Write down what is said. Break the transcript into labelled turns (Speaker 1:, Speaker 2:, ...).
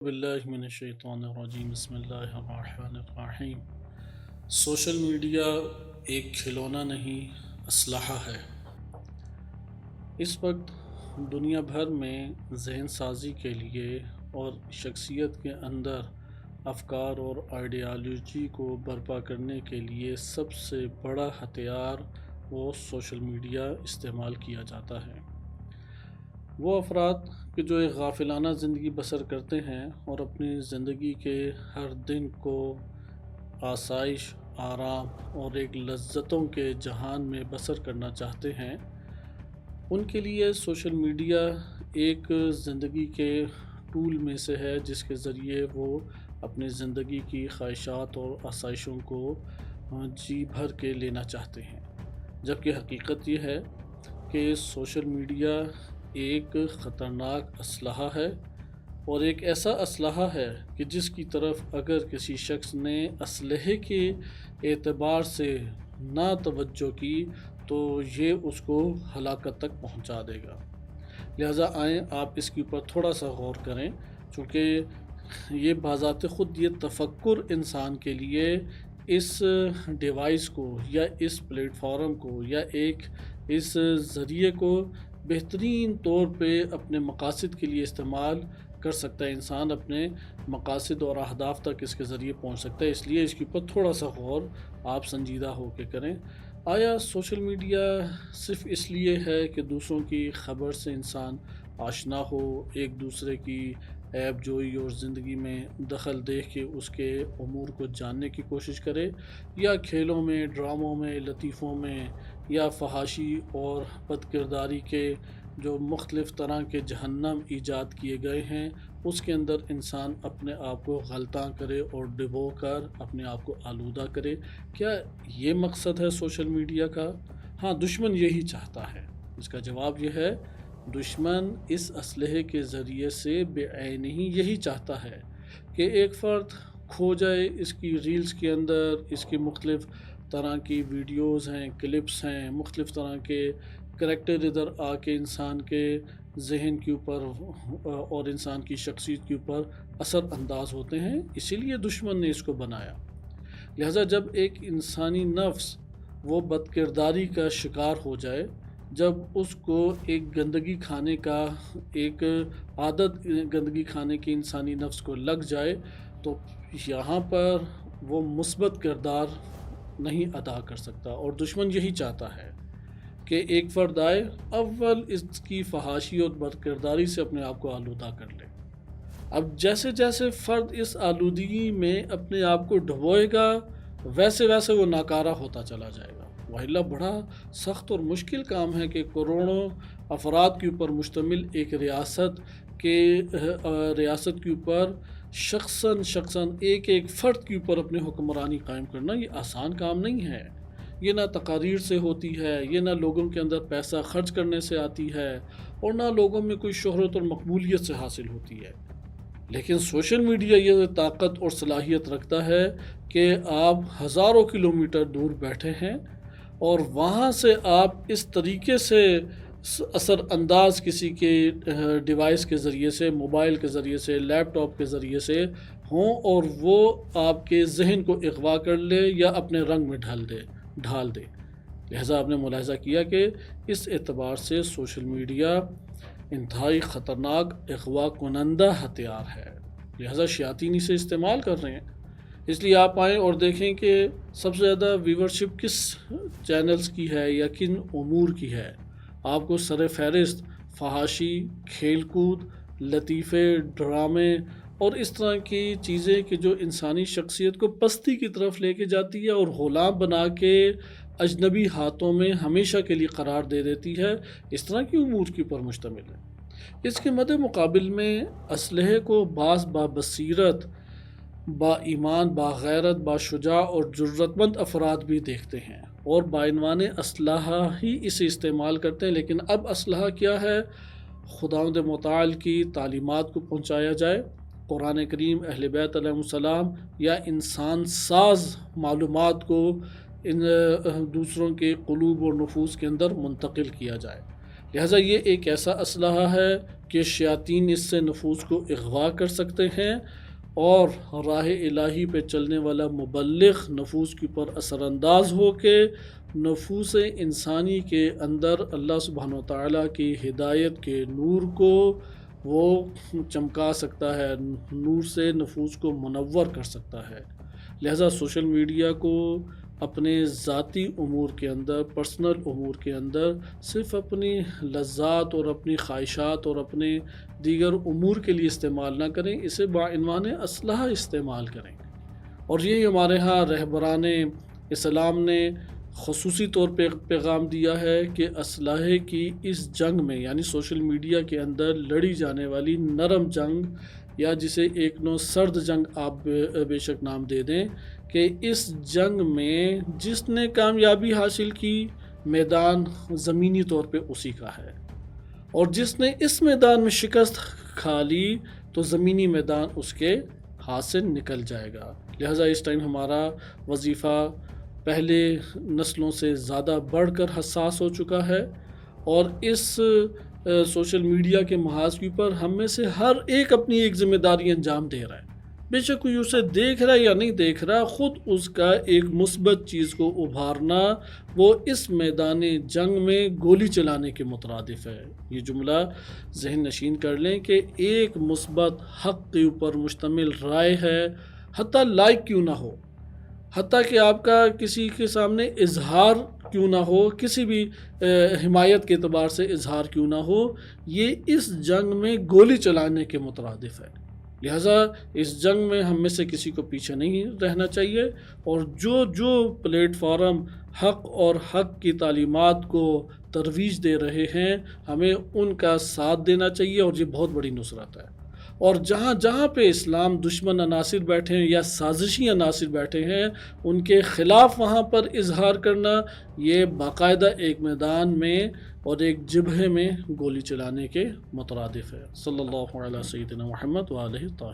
Speaker 1: باللہ من الشیطان الرجیم بسم اللہ الرحمن الرحیم۔ سوشل میڈیا ایک کھلونا نہیں، اسلحہ ہے۔ اس وقت دنیا بھر میں ذہن سازی کے لیے اور شخصیت کے اندر افکار اور آئیڈیالوجی کو برپا کرنے کے لیے سب سے بڑا ہتھیار وہ سوشل میڈیا استعمال کیا جاتا ہے۔ وہ افراد کہ جو ایک غافلانہ زندگی بسر کرتے ہیں اور اپنی زندگی کے ہر دن کو آسائش، آرام اور ایک لذتوں کے جہان میں بسر کرنا چاہتے ہیں، ان کے لیے سوشل میڈیا ایک زندگی کے ٹول میں سے ہے جس کے ذریعے وہ اپنی زندگی کی خواہشات اور آسائشوں کو جی بھر کے لینا چاہتے ہیں، جبکہ حقیقت یہ ہے کہ سوشل میڈیا ایک خطرناک اسلحہ ہے اور ایک ایسا اسلحہ ہے کہ جس کی طرف اگر کسی شخص نے اسلحے کے اعتبار سے نہ توجہ کی تو یہ اس کو ہلاکت تک پہنچا دے گا۔ لہٰذا آئیں آپ اس کے اوپر تھوڑا سا غور کریں، چونکہ یہ بذات خود یہ تفکر انسان کے لیے اس ڈیوائس کو یا اس پلیٹ فارم کو یا ایک اس ذریعے کو بہترین طور پہ اپنے مقاصد کے لیے استعمال کر سکتا ہے۔ انسان اپنے مقاصد اور اہداف تک اس کے ذریعے پہنچ سکتا ہے، اس لیے اس کے اوپر تھوڑا سا غور آپ سنجیدہ ہو کے کریں۔ آیا سوشل میڈیا صرف اس لیے ہے کہ دوسروں کی خبر سے انسان آشنا ہو، ایک دوسرے کی عیب جوئی اور زندگی میں دخل دیکھ کے اس کے امور کو جاننے کی کوشش کرے، یا کھیلوں میں، ڈراموں میں، لطیفوں میں، یا فحاشی اور بد کرداری کے جو مختلف طرح کے جہنم ایجاد کیے گئے ہیں اس کے اندر انسان اپنے آپ کو غلطاں کرے اور ڈبو کر اپنے آپ کو آلودہ کرے؟ کیا یہ مقصد ہے سوشل میڈیا کا؟ ہاں، دشمن یہی چاہتا ہے۔ اس کا جواب یہ ہے، دشمن اس اسلحے کے ذریعے سے بے عینی یہی چاہتا ہے کہ ایک فرد کھو جائے اس کی ریلز کے اندر، اس کی مختلف طرح کی ویڈیوز ہیں، کلپس ہیں، مختلف طرح کے کریکٹر ادھر آ کے انسان کے ذہن کے اوپر اور انسان کی شخصیت کے اوپر اثر انداز ہوتے ہیں، اسی لیے دشمن نے اس کو بنایا۔ لہٰذا جب ایک انسانی نفس وہ بد کرداری کا شکار ہو جائے، جب اس کو ایک گندگی کھانے کا ایک عادت گندگی کھانے کی انسانی نفس کو لگ جائے تو یہاں پر وہ مثبت کردار نہیں ادا کر سکتا، اور دشمن یہی چاہتا ہے کہ ایک فرد آئے، اول اس کی فحاشی اور بد کرداری سے اپنے آپ کو آلودہ کر لے۔ اب جیسے جیسے فرد اس آلودگی میں اپنے آپ کو ڈبوئے گا ویسے ویسے وہ ناکارہ ہوتا چلا جائے گا۔ وَإِلَّا بڑا سخت اور مشکل کام ہے کہ کروڑوں افراد کے اوپر مشتمل ایک ریاست کے اوپر شخصاً ایک فرد کے اوپر اپنے حکمرانی قائم کرنا یہ آسان کام نہیں ہے۔ یہ نہ تقاریر سے ہوتی ہے، یہ نہ لوگوں کے اندر پیسہ خرچ کرنے سے آتی ہے، اور نہ لوگوں میں کوئی شہرت اور مقبولیت سے حاصل ہوتی ہے۔ لیکن سوشل میڈیا یہ طاقت اور صلاحیت رکھتا ہے کہ آپ ہزاروں کلومیٹر دور بیٹھے ہیں اور وہاں سے آپ اس طریقے سے اثر انداز کسی کے ڈیوائس کے ذریعے سے، موبائل کے ذریعے سے، لیپ ٹاپ کے ذریعے سے ہوں، اور وہ آپ کے ذہن کو اغوا کر لے یا اپنے رنگ میں ڈھال دے۔ لہٰذا آپ نے ملاحظہ کیا کہ اس اعتبار سے سوشل میڈیا انتہائی خطرناک اغوا کنندہ ہتھیار ہے، لہٰذا شیاطین اسے استعمال کر رہے ہیں۔ اس لیے آپ آئیں اور دیکھیں کہ سب سے زیادہ ویورشپ کس چینلز کی ہے یا کن امور کی ہے۔ آپ کو سر فہرست فحاشی، کھیل کود، لطیفے، ڈرامے اور اس طرح کی چیزیں کہ جو انسانی شخصیت کو پستی کی طرف لے کے جاتی ہے اور غلام بنا کے اجنبی ہاتھوں میں ہمیشہ کے لیے قرار دے دیتی ہے، اس طرح کی امور کے اوپر مشتمل ہے۔ اس کے مد مقابل میں اسلحے کو بعض بابصیرت، با ایمان، با غیرت، با شجاع اور جرأت مند افراد بھی دیکھتے ہیں اور بعنوان اسلحہ ہی اسے استعمال کرتے ہیں۔ لیکن اب اسلحہ کیا ہے؟ خداوند متعال کی تعلیمات کو پہنچایا جائے، قرآن کریم، اہل بیت علیہ السلام یا انسان ساز معلومات کو ان دوسروں کے قلوب اور نفوس کے اندر منتقل کیا جائے۔ لہٰذا یہ ایک ایسا اسلحہ ہے کہ شیاطین اس سے نفوس کو اغوا کر سکتے ہیں، اور راہ الہی پہ چلنے والا مبلغ نفوس کے اوپر اثر انداز ہو کے نفوس انسانی کے اندر اللہ سبحانہ و تعالیٰ کی ہدایت کے نور کو وہ چمکا سکتا ہے، نور سے نفوس کو منور کر سکتا ہے۔ لہٰذا سوشل میڈیا کو اپنے ذاتی امور کے اندر، پرسنل امور کے اندر صرف اپنی لذات اور اپنی خواہشات اور اپنے دیگر امور کے لیے استعمال نہ کریں، اسے بعنوان اصلاح استعمال کریں۔ اور یہی ہمارے ہاں رہبران اسلام نے خصوصی طور پہ پیغام دیا ہے کہ اصلاح کی اس جنگ میں، یعنی سوشل میڈیا کے اندر لڑی جانے والی نرم جنگ، یا جسے ایک نو سرد جنگ آپ بے شک نام دے دیں، کہ اس جنگ میں جس نے کامیابی حاصل کی، میدان زمینی طور پہ اسی کا ہے، اور جس نے اس میدان میں شکست کھا لی تو زمینی میدان اس کے ہاتھ سے نکل جائے گا۔ لہٰذا اس ٹائم ہمارا وظیفہ پہلے نسلوں سے زیادہ بڑھ کر حساس ہو چکا ہے، اور اس سوشل میڈیا کے محاذ کے اوپر ہم میں سے ہر ایک اپنی ایک ذمہ داری انجام دے رہا ہے۔ بے شک کوئی اسے دیکھ رہا ہے یا نہیں دیکھ رہا، خود اس کا ایک مثبت چیز کو ابھارنا وہ اس میدان جنگ میں گولی چلانے کے مترادف ہے۔ یہ جملہ ذہن نشین کر لیں کہ ایک مثبت حق کے اوپر مشتمل رائے ہے، حتیٰ لائک کیوں نہ ہو، حتیٰ کہ آپ کا کسی کے سامنے اظہار کیوں نہ ہو، کسی بھی حمایت کے اعتبار سے اظہار کیوں نہ ہو، یہ اس جنگ میں گولی چلانے کے مترادف ہے۔ لہٰذا اس جنگ میں ہم میں سے کسی کو پیچھے نہیں رہنا چاہیے، اور جو پلیٹ فارم حق اور حق کی تعلیمات کو ترویج دے رہے ہیں، ہمیں ان کا ساتھ دینا چاہیے، اور یہ بہت بڑی نصرت ہے۔ اور جہاں جہاں پہ اسلام دشمن عناصر بیٹھے ہیں یا سازشی عناصر بیٹھے ہیں، ان کے خلاف وہاں پر اظہار کرنا، یہ باقاعدہ ایک میدان میں اور ایک جبہے میں گولی چلانے کے مترادف ہے۔ صلی اللہ علیہ سیدنا محمد وآلہ طاہرین۔